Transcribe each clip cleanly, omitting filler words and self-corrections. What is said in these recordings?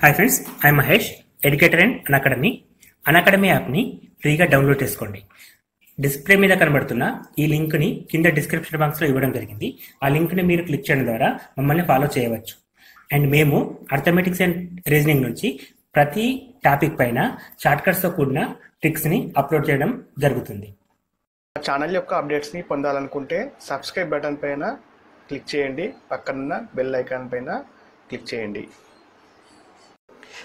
Hi friends, I Mahesh, educator and Unacademy యాప్ని ఫ్రీగా download చేసుకోండి. డిస్ప్లే మీద కనబడుతున్న ఈ లింక్ని కింద డిస్క్రిప్షన్ బాక్స్లో ఇవ్వడం జరిగింది. ఆ లింక్ని మీరు క్లిక్ చేయడం ద్వారా మమ్మల్ని ఫాలో చేయవచ్చు. అండ్ మేము అర్థమెటిక్స్ అండ్ రీజనింగ్ నుంచి ప్రతి టాపిక్ పైన షార్ట్కట్స్తో కూడిన ట్రిక్స్ని అప్లోడ్ చేయడం జరుగుతుంది. ఛానల్ యొక్క అప్డేట్స్ని పొందాలనుకుంటే సబ్స్క్రైబ్ బటన్ పైన క్లిక్ చేయండి, పక్కనున్న బెల్ ఐకాన్ పైన క్లిక్ చేయండి.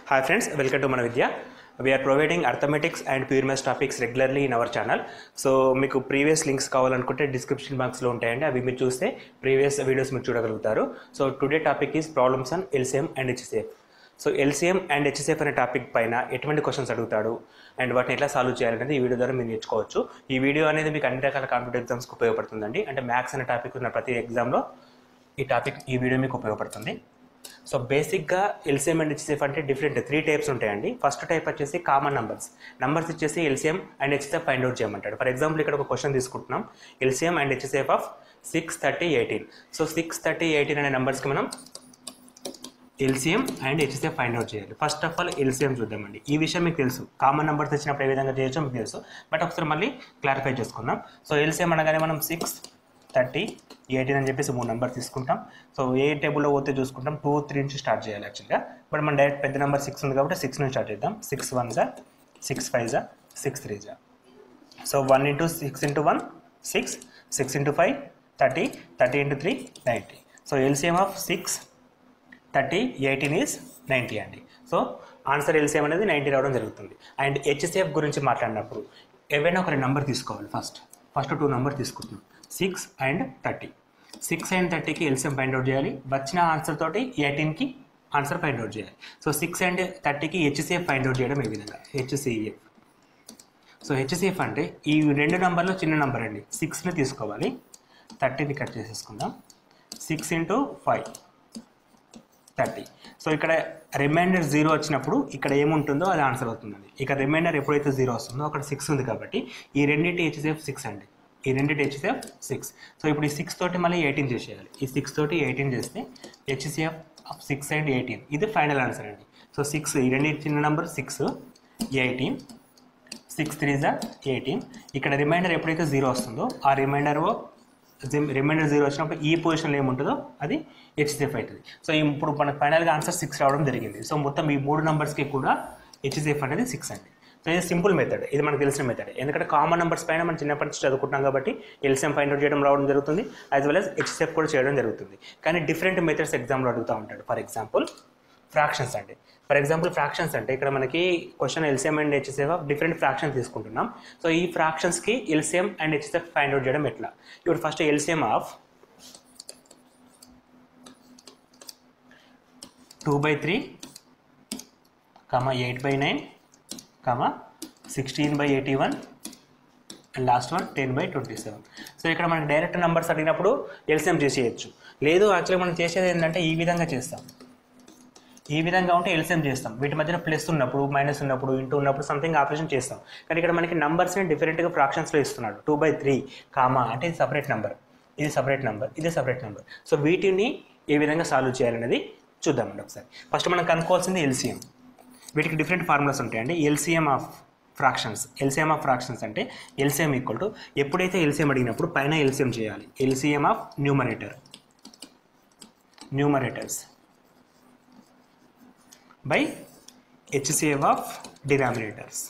Hi friends, welcome to Mana Vidya. We are providing arithmetics and pure maths topics regularly in our channel. So మీకు ప్రీవియస్ లింక్స్ కావాలనుకుంటే డిస్క్రిప్షన్ బాక్స్లో ఉంటాయండి. అవి మీరు చూస్తే ప్రీవియస్ వీడియోస్ మీరు చూడగలుగుతారు. So today topic is problems on LCM and HCF. So LCM and HCF అనే టాపిక్ పైన ఎటువంటి క్వశ్చన్స్ అడుగుతాడు అండ్ వాటిని ఎట్లా సాల్వ్ చేయాలనేది ఈ వీడియో ద్వారా మీరు నేర్చుకోవచ్చు. ఈ వీడియో అనేది మీకు అన్ని రకాల కాంపిటేటివ్ ఎగ్జామ్స్కి ఉపయోగపడుతుందండి. అంటే మ్యాథ్స్ అనే టాపిక్ ఉన్న ప్రతి ఎగ్జామ్లో ఈ వీడియో మీకు ఉపయోగపడుతుంది. సో బేసిక్గా ఎల్సిఎం అండ్ హెచ్సిఎఫ్ అంటే డిఫరెంట్ 3 టైప్స్ ఉంటాయండి. ఫస్ట్ టైప్ వచ్చేసి కామన్ నంబర్స్ ఇచ్చేసి LCM and HCF find out చేయమంటాడు. ఫర్ ఎగ్జాంపుల్ ఇక్కడ ఒక క్వశ్చన్ తీసుకుంటున్నాం, LCM and HCF of 6, 30, 18. So 6, 30, 18 అనే నెంబర్స్కి మనం LCM and HCF find out చేయాలి. ఫస్ట్ ఆఫ్ ఆల్ ఎల్సిఎం చూద్దామండి. ఈ విషయం మీకు తెలుసు, కామన్ నెంబర్స్ ఇచ్చినప్పుడు ఏ విధంగా చేయొచ్చో మీకు తెలుసు, బట్ ఒకసారి మళ్ళీ క్లారిఫై చేసుకుందాం. సో ఎల్సిఎం అనగానే మనం 6, 30, 18 అని చెప్పేసి 3 నెంబర్ తీసుకుంటాం. సో ఏ టేబుల్లో పోతే చూసుకుంటాం 2, 3 నుంచి స్టార్ట్ చేయాలి యాక్చువల్గా. బట్ మనం డైరెక్ట్ పెద్ద నెంబర్ 6 ఉంది కాబట్టి 6 నుంచి స్టార్ట్ చేద్దాం. 6 1s, 6 5s, 6 3s. So 1 into 6 into 1 6, 6 into 5 30, 30 into 3 90. So LCM of 6, 30, 18 is 90 అండి. సో ఆన్సర్ ఎల్సిఎం అనేది 90 రావడం జరుగుతుంది. అండ్ హెచ్సిఎఫ్ గురించి మాట్లాడినప్పుడు ఏవైనా ఒక నెంబర్ తీసుకోవాలి. ఫస్ట్ 2 నెంబర్ తీసుకుంటున్నాం, 6 and 30. 6 and 30కి ఎల్సిఎం ఫైండ్ అవుట్ చేయాలి. వచ్చిన ఆన్సర్ తోటి 18కి ఆన్సర్ ఫైండ్ అవుట్ చేయాలి. సో 6 and 30కి హెచ్సిఎఫ్ ఫైండ్ అవుట్ చేయడం ఈ విధంగా హెచ్సిఎఫ్. సో హెచ్సిఎఫ్ అంటే ఈ 2 నెంబర్లో చిన్న నెంబర్ అండి, 6ని తీసుకోవాలి. 30ని కట్ చేసేసుకుందాం. 6 into 5 30. సో ఇక్కడ రిమైండర్ 0 వచ్చినప్పుడు ఇక్కడ ఏముంటుందో అది ఆన్సర్ అవుతుందండి. ఇక రిమైండర్ ఎప్పుడైతే 0 వస్తుందో అక్కడ 6 ఉంది కాబట్టి ఈ రెండింటి హెచ్సిఎఫ్ 6 అండి. ఈ రెండింటి హెచ్సిఎఫ్ 6. సో ఇప్పుడు ఈ 6 తోటి మళ్ళీ 18 చేసేయాలి. ఈ 6 తోటి 18 చేస్తే హెచ్సిఎఫ్ ఆఫ్ 6 and 18 ఇది ఫైనల్ ఆన్సర్ అండి. సో 6 ఈ రెండు చిన్న నెంబర్ 6, 18, 6 3s 18. ఇక్కడ రిమైండర్ ఎప్పుడైతే 0 వస్తుందో ఆ రిమైండర్ 0 వచ్చినప్పుడు ఈ పొజిషన్లో ఏముంటుందో అది హెచ్సిఎఫ్ అవుతుంది. సో ఇప్పుడు మనకు ఫైనల్గా ఆన్సర్ 6 రావడం జరిగింది. సో మొత్తం ఈ 3 నెంబర్స్కి కూడా హెచ్సిఎఫ్ అనేది 6 అండి. సో ఇది సింపుల్ మెథడ్, ఇది మనకు తెలిసిన మెథడ్. ఎందుకంటే కామన్ నెంబర్స్ పైన మనం చిన్నప్పటి నుంచి చదువుకుంటాం కాబట్టి ఎల్సిఎం ఫైండ్ అవుట్ చేయడం రావడం జరుగుతుంది, యాజ్ వెల్ యాజ్ హెచ్సిఎఫ్ కూడా చేయడం జరుగుతుంది. కానీ డిఫరెంట్ మెథడ్స్ ఎగ్జామ్లో అడుగుతూ ఉంటాడు. ఫర్ ఎగ్జాంపుల్ ఫ్రాక్షన్స్ అండి. ఫ్రాక్షన్స్ అంటే ఇక్కడ మనకి question LCM and HCF of different fractions తీసుకుంటున్నాం. సో ఈ ఫ్రాక్షన్స్కి LCM and HCF find out చేయడం ఎట్లా? ఇప్పుడు first LCM of 2/3, 8/9, 16/81 and last one 10/27. So ఇక్కడ మనకి డైరెక్ట్ నెంబర్స్ అడిగినప్పుడు ఎల్సిఎం చేసేయచ్చు. లేదు యాక్చువల్గా మనం చేసేది ఏంటంటే ఈ విధంగా చేస్తాం. ఈ విధంగా ఉంటే ఎల్సిఎం చేస్తాం. వీటి మధ్యన ప్లస్ ఉన్నప్పుడు, మైనస్ ఉన్నప్పుడు, ఇంటూ ఉన్నప్పుడు సంథింగ్ ఆపరేషన్ చేస్తాం. కానీ ఇక్కడ మనకి నెంబర్స్ని డిఫరెంట్గా ఫ్రాక్షన్స్లో ఇస్తున్నాడు. 2/3 అంటే ఇది సపరేట్ నెంబర్, ఇది సపరేట్ నెంబర్, ఇది సపరేట్ నెంబర్. సో వీటిని ఏ విధంగా సాల్వ్ చేయాలనేది చూద్దామండి ఒకసారి. ఫస్ట్ మనం కనుక్కోవాల్సింది ఎల్సిఎం. వీటికి డిఫరెంట్ ఫార్ములాస్ ఉంటాయండి. ఎల్సిఎం ఆఫ్ ఫ్రాక్షన్స్ అంటే ఎల్సిఎం ఈక్వల్ టు ఎప్పుడైతే ఎల్సిఎం అడిగినప్పుడు పైన ఎల్సిఎం చేయాలి. LCM of numerators by HCF of denominators.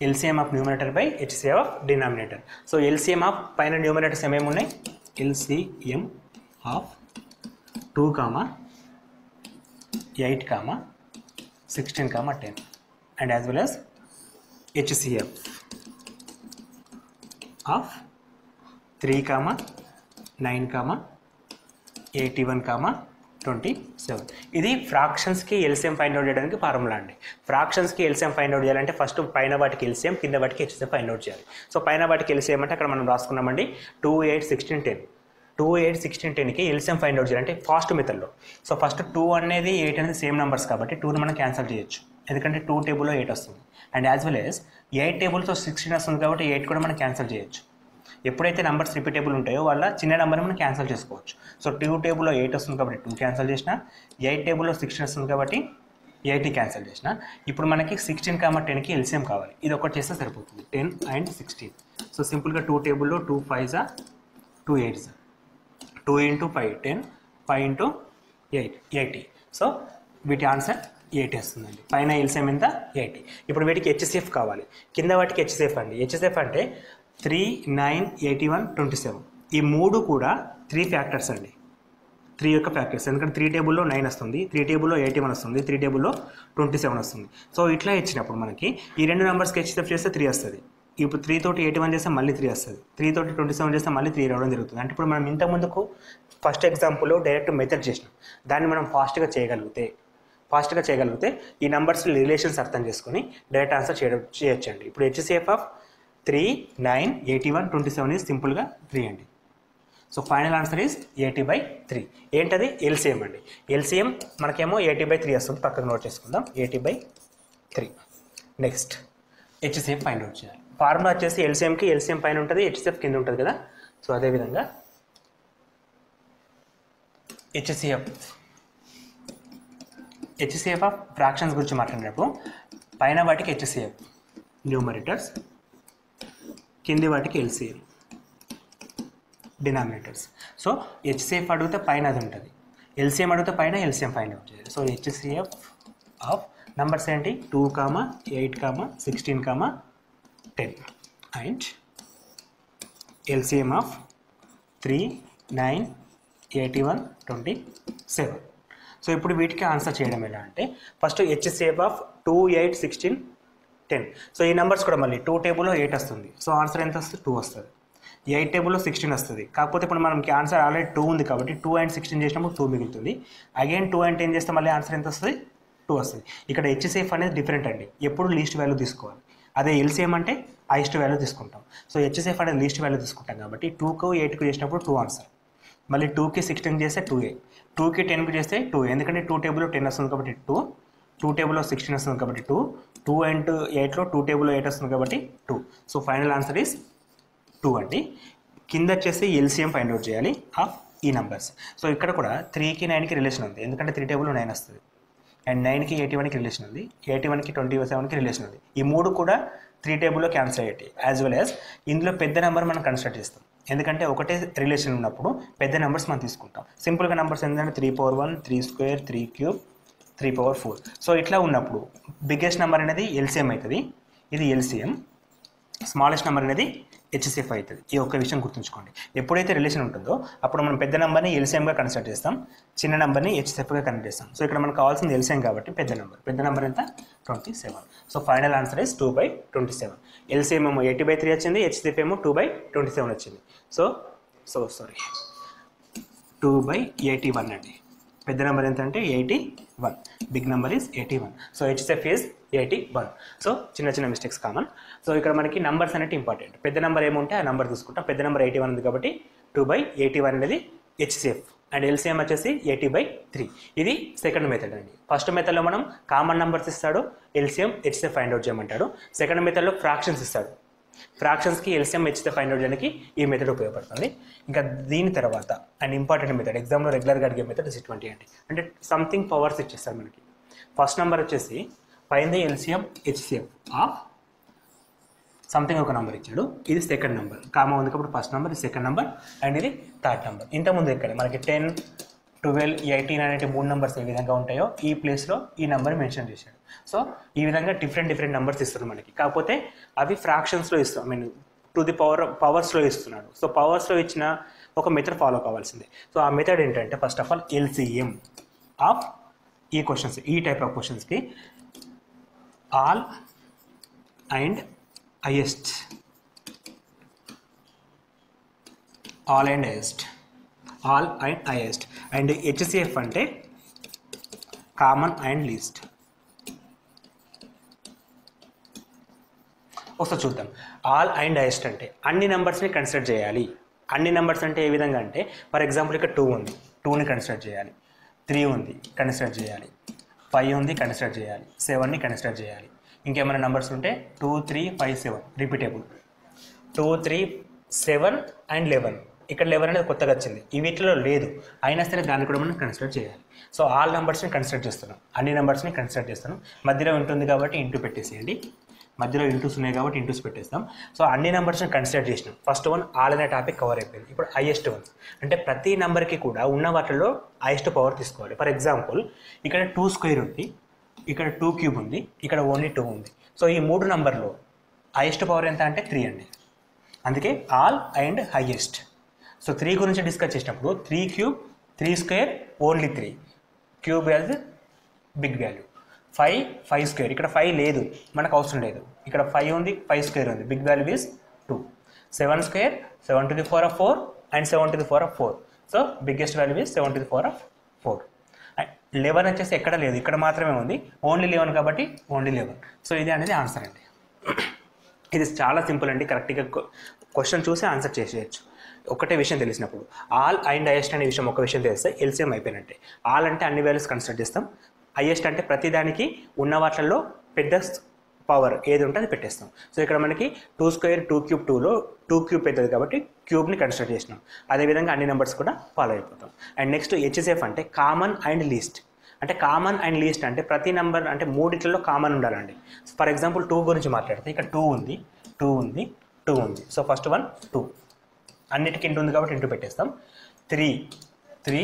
LCM of numerator by HCF of denominator. So LCM of పైన న్యూమరేటర్స్ ఏమేమి ఉన్నాయి? LCM of 2, 8, 16, 10 and as well as HCF of 3, 9, 81, 27. ఇది ఫ్రాక్షన్స్కి LCM find out చేయడానికి formula అండి. ఫ్రాక్షన్స్కి LCM find out చేయాలంటే first పైన వాటికి LCM, కింద వాటికి హెచ్సిఎఫ్ ఫైండ్ అవుట్ చేయాలి. సో పైన వాటికి ఎల్సిఎం అంటే అక్కడ మనం రాసుకున్నామండి 2, 8, 16, 10. 2, 8, 16, 10కి ఎల్సిఎం ఫైండ్ అవుట్ చేయాలంటే ఫాస్ట్ మెథడ్లో. సో ఫస్ట్ 2 అనేది 8 అనేది సేమ్ నెంబర్స్ కాబట్టి 2ని మనం క్యాన్సిల్ చేయొచ్చు, ఎందుకంటే 2 టేబుల్లో 8 వస్తుంది. అండ్ యాజ్ వెల్ యాజ్ 8 టేబుల్తో 16 వస్తుంది కాబట్టి 8 కూడా మనం క్యాన్సిల్ చేయొచ్చు. ఎప్పుడైతే నెంబర్స్ రిపీటబుల్ ఉంటాయో వాళ్ళ చిన్న నెంబర్ని మనం క్యాన్సిల్ చేసుకోవచ్చు. సో 2 టేబుల్లో 8 వస్తుంది కాబట్టి 2 క్యాన్సిల్ చేసిన, 8 టేబుల్లో 16 వస్తుంది కాబట్టి 8 క్యాన్సిల్ చేసిన. ఇప్పుడు మనకి 16, 10కి ఎల్సిఎం కావాలి. ఇది ఒకటి చేస్తే సరిపోతుంది, 10 and 16. సో సింపుల్గా 2 టేబుల్లో 2 5s 2 8s, 2 into 5 10, 5 into 8 80. So వీటి ఆన్సర్ 80 వస్తుందండి. పైన ఎల్సిఎం ఎంత 80. ఇప్పుడు వీటికి హెచ్సిఎఫ్ కావాలి, కింద వాటికి హెచ్సిఎఫ్ అండి. హెచ్సిఎఫ్ అంటే 3 9 81 27. ఈ మూడు కూడా 3 ఫ్యాక్టర్స్ అండి, 3 యొక్క ఫ్యాక్టర్స్. ఎందుకంటే 3 టేబుల్లో 9 వస్తుంది, 3 టేబుల్లో 81 వస్తుంది, 3 టేబుల్లో 27 వస్తుంది. సో ఇట్లా ఇచ్చినప్పుడు మనకి ఈ రెండు నెంబర్స్కి హెచ్సిఎఫ్ చేస్తే 3 వస్తుంది. ఇప్పుడు 3 తోటి 81 చేస్తే మళ్ళీ 3 వస్తుంది, 3 తోటి 27 చేస్తే మళ్ళీ 3 రావడం జరుగుతుంది. అంటే ఇప్పుడు మనం ఇంతకుముందుకు ఫస్ట్ ఎగ్జాంపుల్లో డైరెక్ట్ మెథడ్ చేసినాం, దాన్ని మనం ఫాస్ట్గా చేయగలిగితే ఈ నెంబర్స్ రిలేషన్స్ అర్థం చేసుకొని డైరెక్ట్ ఆన్సర్ చేయొచ్చండి. ఇప్పుడు హెచ్సిఎఫ్ ఆఫ్ 3 9 81 27 ఈజ్ సింపుల్గా 3 అండి. So final answer is 80/3. ఏంటది? ఎల్సిఎం అండి. ఎల్సిఎం మనకేమో 80/3 వస్తుంది, పక్కకు నోట్ చేసుకుందాం, 80/3. నెక్స్ట్ హెచ్సిఎఫ్ ఫైండ్ అవుట్ చేయాలి. ఫార్ములా వచ్చేసి ఎల్సిఎంకి ఎల్సిఎం పైన ఉంటుంది, హెచ్సిఎఫ్ కింద ఉంటుంది కదా. సో అదేవిధంగా హెచ్సిఎఫ్ ఆఫ్ ఫ్రాక్షన్స్ గురించి మాట్లాడినప్పుడు పైన వాటికి హెచ్సిఎఫ్ న్యూమరేటర్స్, కింది వాటికి ఎల్సిఎం డినామినేటర్స్. సో హెచ్సిఎఫ్ అడిగితే పైన అది ఉంటుంది, ఎల్సిఎం అడిగితే పైన ఎల్సిఎం ఫైండ్ అవుట్ చేయాలి. సో హెచ్సిఎఫ్ ఆఫ్ నంబర్స్ ఏంటి? 2, 8, 16, 10 అండ్ ఎల్సిఎం ఆఫ్ 3 9 81 27. సో ఇప్పుడు వీటికి ఆన్సర్ చేయడం ఎలా అంటే ఫస్ట్ హెచ్సిఎఫ్ ఆఫ్ 2 8 16 10. సో ఈ నెంబర్స్ కూడా మళ్ళీ 2 టేబుల్లో 8 వస్తుంది, సో ఆన్సర్ ఎంత వస్తుంది? 2 వస్తుంది. 8 టేబుల్లో 16 వస్తుంది, కాకపోతే ఇప్పుడు మనకి ఆన్సర్ ఆల్రెడీ 2 ఉంది కాబట్టి 2 and 16 చేసినప్పుడు 2 మిగులుతుంది. అగైన్ 2 and 10 చేస్తే మళ్ళీ ఆన్సర్ ఎంత వస్తుంది? 2 వస్తుంది. ఇక్కడ హెచ్సిఎఫ్ అనేది డిఫరెంట్ అండి, ఎప్పుడు లీస్ట్ వాల్యూ తీసుకోవాలి. అదే ఎల్సిఎం అంటే హైయెస్ట్ వాల్యూ తీసుకుంటాం. సో హెచ్సిఎఫ్ అనేది లీస్ట్ వాల్యూ తీసుకుంటాం కాబట్టి 2కు 8కు చేసినప్పుడు 2 ఆన్సర్, మళ్ళీ 2కి 16 చేస్తే 2a, 2కి 10కి చేస్తే 2a, ఎందుకంటే 2 టేబుల్లో 10 వస్తుంది కాబట్టి 2, 2 టేబుల్లో 16 వస్తుంది కాబట్టి 2, 2 and 8లో 2 టేబుల్లో 8 వస్తుంది కాబట్టి 2. సో ఫైనల్ ఆన్సర్ ఈస్ 2 అండి. కింద వచ్చేసి ఎల్సిఎం ఫైండ్ అవుట్ చేయాలి ఆఫ్ ఈ నెంబర్స్. సో ఇక్కడ కూడా 3కి 9కి రిలేషన్ ఉంది, ఎందుకంటే 3 టేబుల్లో 9 వస్తుంది, అండ్ 9కి 81కి రిలేషన్ ఉంది, 81కి 27కి రిలేషన్ ఉంది. ఈ మూడు కూడా 3 టేబుల్లో క్యాన్సిల్ అయ్యేటి. యాజ్ వెల్ యాజ్ ఇందులో పెద్ద నెంబర్ మనం కన్సిడర్ చేస్తాం, ఎందుకంటే ఒకటే రిలేషన్ ఉన్నప్పుడు పెద్ద నెంబర్స్ మనం తీసుకుంటాం. సింపుల్గా నెంబర్స్ ఏంటంటే 3/1 3² 3³ 3/4. సో ఇట్లా ఉన్నప్పుడు బిగ్గెస్ట్ నెంబర్ అనేది ఎల్సిఎం అవుతుంది, ఇది ఎల్సిఎం. స్మాలెస్ట్ నెంబర్ అనేది హెచ్సిఎఫ్ అవుతుంది. ఈ ఒక్క విషయం గుర్తుంచుకోండి. ఎప్పుడైతే రిలేషన్ ఉంటుందో అప్పుడు మనం పెద్ద నెంబర్ని ఎల్సిఎంగా కన్సిడర్ చేస్తాం, చిన్న నెంబర్ని హెచ్సిఎఫ్గా కన్సిడర్ చేస్తాం. సో ఇక్కడ మనకు కావాల్సింది ఎల్సిఎం కాబట్టి పెద్ద నెంబర్ ఎంత? 27. So final answer is 2/27. LCM ఏమో 80/3 వచ్చింది, హెచ్సిఎఫ్ ఏమో 2/27 వచ్చింది. సో సారీ 2/81 అండి. పెద్ద నెంబర్ ఎంత అంటే 81, big number is 81. So HCF is 81. So చిన్న మిస్టేక్స్ కామన్. సో ఇక్కడ మనకి నెంబర్స్ అనేది ఇంపార్టెంట్. పెద్ద నెంబర్ ఏముంటే ఆ నెంబర్ తీసుకుంటాం. పెద్ద నెంబర్ 81 ఉంది కాబట్టి 2/81 అనేది హెచ్సిఎఫ్, అండ్ ఎల్సిఎం వచ్చేసి 80/3. ఇది సెకండ్ మెథడ్ అండి. ఫస్ట్ మెథడ్లో మనం కామన్ నెంబర్స్ ఇస్తాడు, ఎల్సిఎం హెచ్సిఎఫ్ ఫైండ్ అవుట్ చేయమంటాడు. సెకండ్ మెథడ్లో ఫ్రాక్షన్స్ ఇస్తాడు, ఫ్రాక్షన్స్కి ఎల్సిఎం హెచ్సిఎఫ్ ఫైండ్ అవుట్ చేయడానికి ఈ మెథడ్ ఉపయోగపడుతుంది. ఇంకా దీని తర్వాత అండ్ ఇంపార్టెంట్ మెథడ్, ఎగ్జామ్లో రెగ్యులర్గా అడిగే మెథడ్ ఇస్ ఇటువంటి అంటే సంథింగ్ పవర్స్ ఇచ్చేస్తారు మనకి. ఫస్ట్ నెంబర్ వచ్చేసి పైన ఎల్సిఎం హెచ్సిఎఫ్ ఆఫ్ సంథింగ్ ఒక నెంబర్ ఇచ్చాడు, ఇది సెకండ్ నెంబర్, కామా ఉంది కాబట్టి ఫస్ట్ నెంబర్, ఇది సెకండ్ నెంబర్, అండ్ ఇది థర్డ్ నెంబర్. ఇంతకుముందు ఇక్కడ మనకి 10 12 18 అనేటి 3 నెంబర్స్ ఏ విధంగా ఉంటాయో ఈ ప్లేస్లో ఈ నెంబర్ మెన్షన్ చేశాడు. సో ఈ విధంగా డిఫరెంట్ నెంబర్స్ ఇస్తారు మనకి, కాకపోతే అవి ఫ్రాక్షన్స్లో ఇస్తాం, టు ది పవర్స్లో ఇస్తున్నాడు. సో పవర్స్లో ఇచ్చిన ఒక మెథడ్ ఫాలో కావాల్సిందే. సో ఆ మెథడ్ ఏంటంటే first of all LCM of ఈ క్వశ్చన్స్, ఈ టైప్ ఆఫ్ క్వశ్చన్స్కి all and highest, all and highest, and HCF అంటే కామన్ అండ్ లీస్ట్. ఒకసారి చూద్దాం. ఆల్ అండ్ హైయెస్ట్ అంటే అన్ని నెంబర్స్ని కన్సిడర్ చేయాలి. అన్ని నెంబర్స్ అంటే ఏ విధంగా అంటే ఫర్ ఎగ్జాంపుల్ ఇక్కడ 2 ఉంది, 2ని కన్సిడర్ చేయాలి, 3 ఉంది కన్సిడర్ చేయాలి, 5 ఉంది కన్సిడర్ చేయాలి, 7ని కన్సిడర్ చేయాలి. ఇంకేమైనా నెంబర్స్ ఉంటే 2 3 5 7 రిపీటబుల్, 2 3 7 అండ్ 11. ఇక్కడ 11 అనేది కొత్తగా వచ్చింది, ఈ వీటిలో లేదు, అయినా సరే దాన్ని కూడా మనం కన్సిడర్ చేయాలి. సో ఆల్ నెంబర్స్ని కన్సిడర్ చేస్తున్నాం, అన్ని నెంబర్స్ని కన్సిడర్ చేస్తున్నాం. మధ్యలో ఉంటుంది కాబట్టి ఇంటూ పెట్టేసేయండి, మధ్యలో ఇంటూస్ ఉన్నాయి కాబట్టి ఇంటూస్ పెట్టేస్తాం. సో అన్ని నెంబర్స్ని కన్సిడర్ చేసినాం. ఫస్ట్ వన్ ఆల్ అనే టాపిక్ కవర్ అయిపోయింది. ఇప్పుడు హైయెస్ట్ వన్ అంటే ప్రతి నెంబర్కి కూడా ఉన్న వాటిలో హైయెస్ట్ పవర్ తీసుకోవాలి. ఫర్ ఎగ్జాంపుల్ ఇక్కడ 2 స్క్వేర్ ఉంది, ఇక్కడ 2 క్యూబ్ ఉంది, ఇక్కడ ఓన్లీ 2 ఉంది. సో ఈ 3 నెంబర్లో హైయెస్ట్ పవర్ ఎంత అంటే 3 అండి. అందుకే ఆల్ అండ్ హైయెస్ట్. సో 3 గురించి డిస్కస్ చేసినప్పుడు 3 cube, 3 square, only 3. Cube as big value. 5 square, ఇక్కడ 5 లేదు, మనకు అవసరం లేదు. ఇక్కడ 5 ఉంది, 5 స్క్వేర్ ఉంది, big value is 2. 7 square, 7 to the power of 4 and 7 to the power of 4. So biggest value is 7 to the power of 4. 11 వచ్చేసి ఎక్కడ లేదు, ఇక్కడ మాత్రమే ఉంది, ఓన్లీ 11 కాబట్టి ఓన్లీ 11. సో ఇది అనేది ఆన్సర్ అండి. ఇది చాలా సింపుల్ అండి, కరెక్ట్గా క్వశ్చన్ చూసి ఆన్సర్ చేసేయచ్చు. ఒకటే విషయం తెలిసినప్పుడు ఆల్ అండ్ హైయెస్ట్ అనే విషయం ఒక విషయం తెలిస్తే ఎల్సిఎం అయిపోయినట్టే. ఆల్ అంటే అన్ని వాల్యూస్ కన్సిడర్ చేస్తాం, హైయెస్ట్ అంటే ప్రతిదానికి ఉన్న వాటిల్లో పెద్ద పవర్ ఏది ఉంటే అది పెట్టేస్తాం. సో ఇక్కడ మనకి 2 స్క్వేర్, 2 క్యూబ్, 2లో 2 క్యూబ్ పెద్దది కాబట్టి క్యూబ్ని కన్సిడర్ చేసినాం. అదేవిధంగా అన్ని నెంబర్స్ కూడా ఫాలో అయిపోతాం. అండ్ నెక్స్ట్ హెచ్సిఎఫ్ అంటే కామన్ అండ్ లీస్ట్. అంటే కామన్ అండ్ లీస్ట్ అంటే ప్రతి నెంబర్ అంటే మూడిట్లలో కామన్ ఉండాలండి. ఫర్ ఎగ్జాంపుల్ 2 గురించి మాట్లాడితే ఇక్కడ 2 ఉంది, 2 ఉంది, 2 ఉంది. సో ఫస్ట్ వన్ 2, అన్నిటికీ ఇంటూ ఉంది కాబట్టి ఇంటూ పెట్టేస్తాం. 3, 3,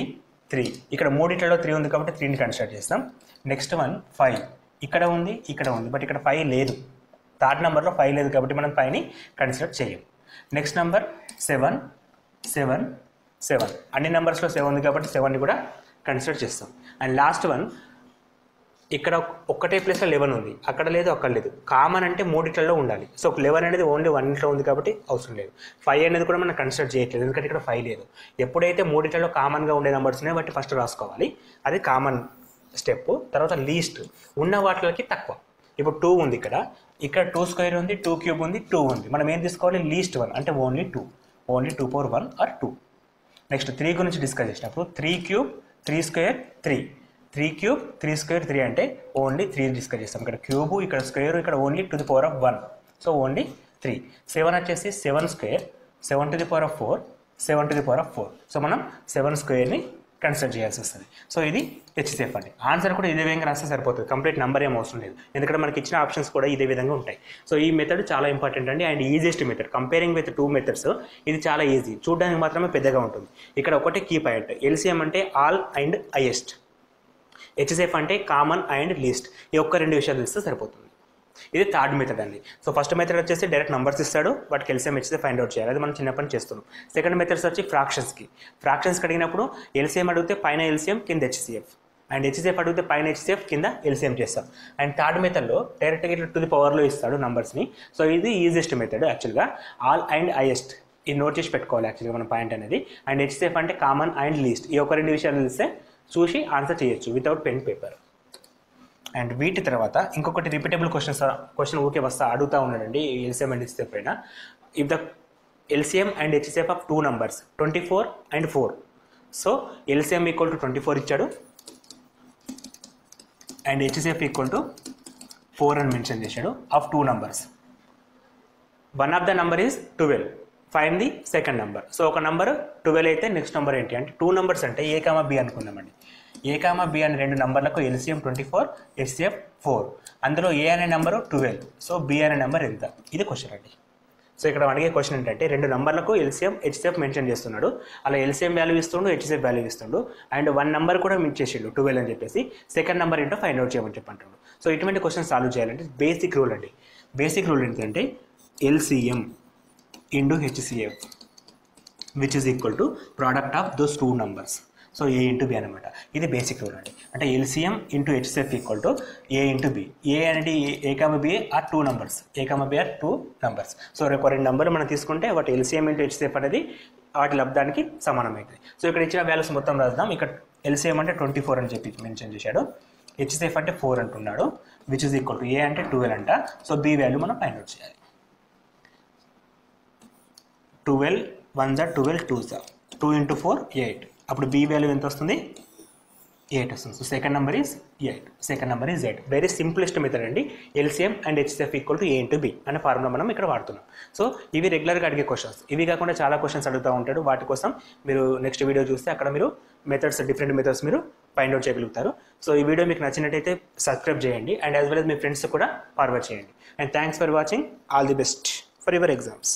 3, ఇక్కడ మూడిట్లలో 3 ఉంది కాబట్టి 3ని కన్సిడర్ చేస్తాం. నెక్స్ట్ వన్ 5, ఇక్కడ ఉంది, ఇక్కడ ఉంది, బట్ ఇక్కడ 5 లేదు. థర్డ్ నెంబర్లో 5 లేదు కాబట్టి మనం 5ని కన్సిడర్ చేయం. నెక్స్ట్ నెంబర్ 7, 7, 7, అన్ని నెంబర్స్లో 7 ఉంది కాబట్టి 7ని కూడా కన్సిడర్ చేస్తాం. అండ్ లాస్ట్ వన్ ఇక్కడ ఒక్కటే ప్లేస్లో 11 ఉంది, అక్కడ లేదు, అక్కడ లేదు. కామన్ అంటే మూడిట్లలో ఉండాలి. సో 11 అనేది ఓన్లీ 1 ఉంది కాబట్టి అవసరం లేదు. 5 అనేది కూడా మనం కన్సిడర్ చేయట్లేదు, ఎందుకంటే ఇక్కడ 5 లేదు. ఎప్పుడైతే మూడిట్లలో కామన్గా ఉండే నెంబర్స్ ఉన్నాయో బట్టి ఫస్ట్ రాసుకోవాలి, అది కామన్ స్టెప్. తర్వాత లీస్ట్ ఉన్న వాటికి తక్కువ. ఇప్పుడు 2 ఉంది, ఇక్కడ 2 స్క్వేర్ ఉంది, 2 క్యూబ్ ఉంది, 2 ఉంది. మనం ఏం తీసుకోవాలి, లీస్ట్ 1 అంటే only 2, only 2 power 1 or 2. Next 3 గురించి డిస్కస్ చేసినప్పుడు 3 క్యూబ్, 3 స్క్వేర్, 3, 3 క్యూబ్, 3 స్క్వేర్, 3 అంటే ఓన్లీ 3 డిస్కస్ చేస్తాం. ఇక్కడ క్యూబ్, ఇక్కడ స్క్వేర్, ఇక్కడ only to the power of 1. So only 3. 7 వచ్చేసి 7 square, 7 to the power of 4, 7 to the power of 4. So మనం 7 స్క్వేర్ని consider చేయాల్సి వస్తుంది. సో ఇది హెచ్సిఎఫ్ అండి. ఆన్సర్ కూడా ఇదే విధంగా రాస్తే సరిపోతుంది, కంప్లీట్ నెంబర్ ఏం అవసరం లేదు, ఎందుకంటే మనకి ఇచ్చిన ఆప్షన్స్ కూడా ఇదే విధంగా ఉంటాయి. సో ఈ మెథడ్ చాలా ఇంపార్టెంట్ అండి, and easiest method. Comparing with 2 methods ఇది చాలా ఈజీ, చూడడానికి మాత్రమే పెద్దగా ఉంటుంది. ఇక్కడ ఒకటే కీ పాయింట్, ఎల్సిఎం అంటే ఆల్ అండ్ హైయెస్ట్, హెచ్సిఎఫ్ అంటే కామన్ అండ్ లీస్ట్. ఈ ఒక్క 2 విషయాలు ఇస్తే సరిపోతుంది. ఇది థర్డ్ మెథడ్ అండి. సో ఫస్ట్ మెథడ్ వచ్చేసి డైరెక్ట్ నంబర్స్ ఇస్తాడు, వాటికి ఎల్సిఎం హెచ్సిఎఫ్ ఫైండ్ అవుట్ చేయాలి, అది మనం చిన్నప్పటి నుంచి చేస్తున్నాం. సెకండ్ మెథడ్స్ వచ్చి ఫ్రాక్షన్స్కి అడిగినప్పుడు ఎల్సిఎం అడిగితే పైన ఎల్సిఎం కింద హెచ్సిఎఫ్, అండ్ హెచ్సిఎఫ్ అడిగితే పైన హెచ్సిఎఫ్ కింద ఎల్సిఎం చేస్తాం. అండ్ థర్డ్ మెథడ్లో డైరెక్ట్గా ఇట్లా టు ది పవర్లో ఇస్తాడు నంబర్స్ని. సో ఇది ఈజియెస్ట్ మెథడ్ యాక్చువల్గా. ఆల్ అండ్ హైయెస్ట్ ఇది నోట్ చేసి పెట్టుకోవాలి యాక్చువల్గా మన పాయింట్ అనేది. అండ్ హెచ్సిఎఫ్ అంటే కామన్ అండ్ లీస్ట్. ఈ ఒక 2 విషయాలు తెలిస్తే చూసి ఆన్సర్ చేయొచ్చు వితౌట్ పెన్ పేపర్. అండ్ వీటి తర్వాత ఇంకొకటి రిపీటబుల్ క్వశ్చన్ ఊకే అడుగుతూ ఉన్నాడండి ఎల్సిఎం అండ్ హెచ్సిఎఫ్ పైన. If the LCM and HCF of 2 numbers 24 and 4. So LCM equal to 24 ఇచ్చాడు, అండ్ హెచ్సిఎఫ్ ఈక్వల్ టు 4 అని మెన్షన్ చేశాడు of 2 numbers. One of the number is 12. Find the second number. So ఒక number 12 అయితే next number ఏంటి అంటే 2 numbers అంటే ఏ comma B అనుకుందామండి. ఏ comma B అనే 2 నెంబర్లకు ఎల్సిఎం 24, హెచ్సిఎఫ్ 4. అందులో ఏ అనే నెంబరు 12, సో బి అనే నెంబర్ ఎంత? ఇది క్వశ్చన్ అండి. సో ఇక్కడ అడిగే క్వశ్చన్ ఏంటంటే 2 నెంబర్లకు ఎల్సిఎం హెచ్సిఎఫ్ మెన్షన్ చేస్తున్నాడు, అలా ఎల్సిఎం వాల్యూ ఇస్తుండు, హెచ్సిఎఫ్ వాల్యూ ఇస్తుండు, అండ్ 1 నెంబర్ కూడా చేసిండు 12 అని చెప్పేసి సెకండ్ నెంబర్ ఏంటో ఫైండ్ అవుట్ చేయమని చెప్పంటాడు. సో ఇటువంటి క్వశ్చన్ సాల్వ్ చేయాలంటే బేసిక్ రూల్ అండి. బేసిక్ రూల్ ఏంటంటే LCM into HCF which is equal to product of those 2 numbers. So A into B అనమాట. ఇది బేసిక్ రూల్ అండి. అంటే LCM into HCF equal to A into B. A అనేది A comma B or 2 numbers. A comma B or 2 numbers. So రేపు 2 నెంబర్లు మనం తీసుకుంటే వాటి ఎల్సిఎం ఇంటూ హెచ్సిఎఫ్ అనేది వాటి లబ్ధానికి సమానమవుతుంది. సో ఇక్కడ ఇచ్చిన వాల్యూస్ మొత్తం రాద్దాం. ఇక్కడ ఎల్సిఎం అంటే 24 అని చెప్పి మెన్షన్ చేశాడు, హెచ్సిఎఫ్ అంటే 4 అంటున్నాడు, విచ్ ఈజ్ ఈక్వల్ టు ఏ అంటే 12 అంట. సో బి వాల్యూ మనం ఫైండ్ అవుట్ చేయాలి. 12 1 12 2 2 into 4 8. అప్పుడు బి వాల్యూ ఎంత వస్తుంది? 8 వస్తుంది. So second number is 8, second number is 8. Very simplest method అండి. LCM and HCF equal to A into B అనే ఫార్ములా మనం ఇక్కడ వాడుతున్నాం. సో ఇవి రెగ్యులర్గా అడిగే క్వశ్చన్స్. ఇవి కాకుండా చాలా క్వశ్చన్స్ అడుగుతూ ఉంటాడు. వాటి కోసం మీరు నెక్స్ట్ వీడియో చూస్తే అక్కడ మీరు మెథడ్స్, డిఫరెంట్ మెథడ్స్ మీరు ఫైండ్ అవుట్ చేయగలుగుతారు. సో ఈ వీడియో మీకు నచ్చినట్టయితే సబ్స్క్రైబ్ చేయండి and as well as me friends కూడా ఫార్వర్డ్ చేయండి. And thanks for watching. All the best for your exams.